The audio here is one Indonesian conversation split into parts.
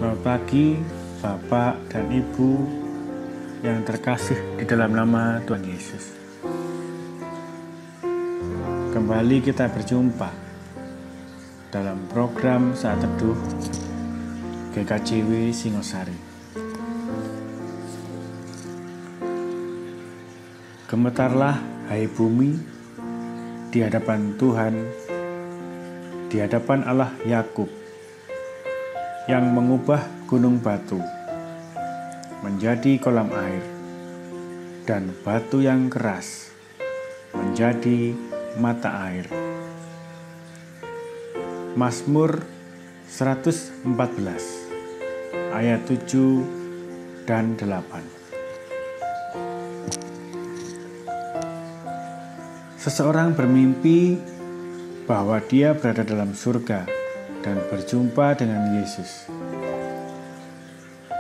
Selamat pagi, Bapak dan Ibu yang terkasih di dalam nama Tuhan Yesus. Kembali kita berjumpa dalam program Saat Teduh GKJW Singosari. Gemetarlah, hai bumi, di hadapan Tuhan, di hadapan Allah Yakub, yang mengubah gunung batu menjadi kolam air dan batu yang keras menjadi mata air. Mazmur 114 ayat 7 dan 8. Seseorang bermimpi bahwa dia berada dalam surga dan berjumpa dengan Yesus.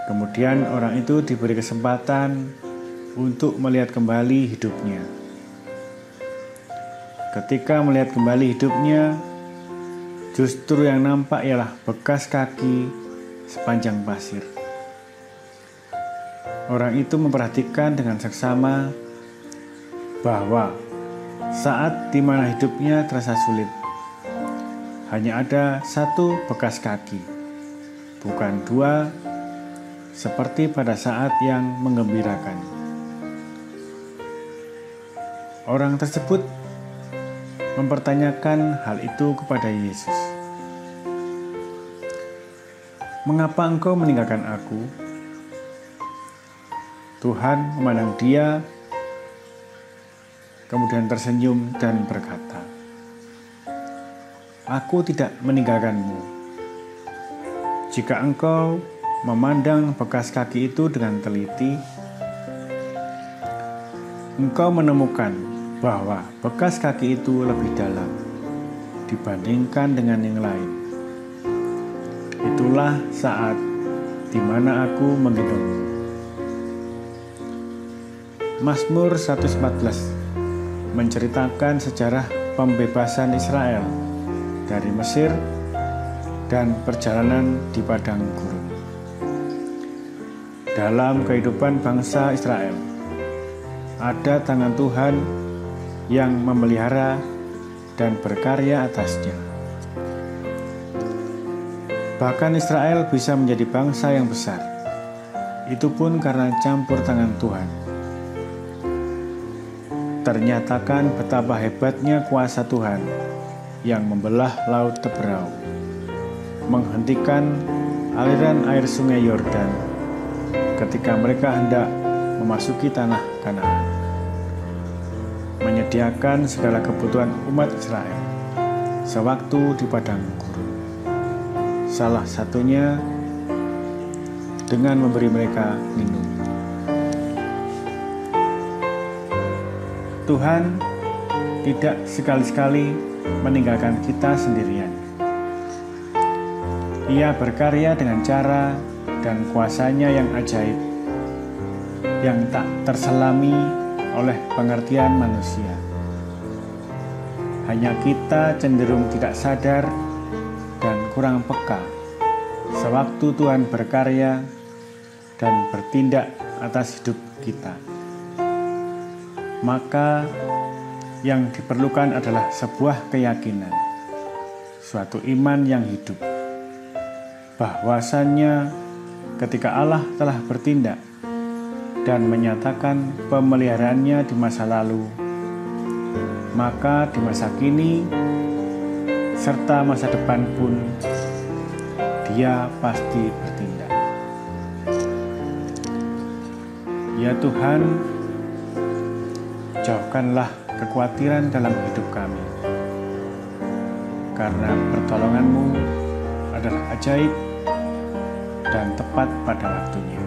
Kemudian orang itu diberi kesempatan untuk melihat kembali hidupnya. Ketika melihat kembali hidupnya, justru yang nampak ialah bekas kaki sepanjang pasir. Orang itu memperhatikan dengan seksama bahwa saat di mana hidupnya terasa sulit, hanya ada satu bekas kaki, bukan dua, seperti pada saat yang menggembirakan. Orang tersebut mempertanyakan hal itu kepada Yesus. "Mengapa engkau meninggalkan aku?" Tuhan memandang dia, kemudian tersenyum dan berkata, "Aku tidak meninggalkanmu. Jika engkau memandang bekas kaki itu dengan teliti, engkau menemukan bahwa bekas kaki itu lebih dalam dibandingkan dengan yang lain. Itulah saat di mana aku menggendongmu." Mazmur 114 menceritakan sejarah pembebasan Israel dari Mesir dan perjalanan di padang gurun. Dalam kehidupan bangsa Israel, ada tangan Tuhan yang memelihara dan berkarya atasnya. Bahkan Israel bisa menjadi bangsa yang besar. Itu pun karena campur tangan Tuhan. Ternyatakan betapa hebatnya kuasa Tuhan yang membelah laut Teberau, menghentikan aliran air sungai Yordan ketika mereka hendak memasuki tanah Kanaan, menyediakan segala kebutuhan umat Israel sewaktu di padang gurun. Salah satunya dengan memberi mereka minum. Tuhan tidak sekali-sekali meninggalkan kita sendirian. Ia berkarya dengan cara dan kuasanya yang ajaib, yang tak terselami oleh pengertian manusia. Hanya kita cenderung tidak sadar dan kurang peka sewaktu Tuhan berkarya dan bertindak atas hidup kita. Maka yang diperlukan adalah sebuah keyakinan, suatu iman yang hidup, bahwasannya ketika Allah telah bertindak dan menyatakan pemeliharaannya di masa lalu, maka di masa kini serta masa depan pun Dia pasti bertindak. Ya Tuhan, jauhkanlah kekhawatiran dalam hidup kami, karena pertolongan-Mu adalah ajaib dan tepat pada waktunya.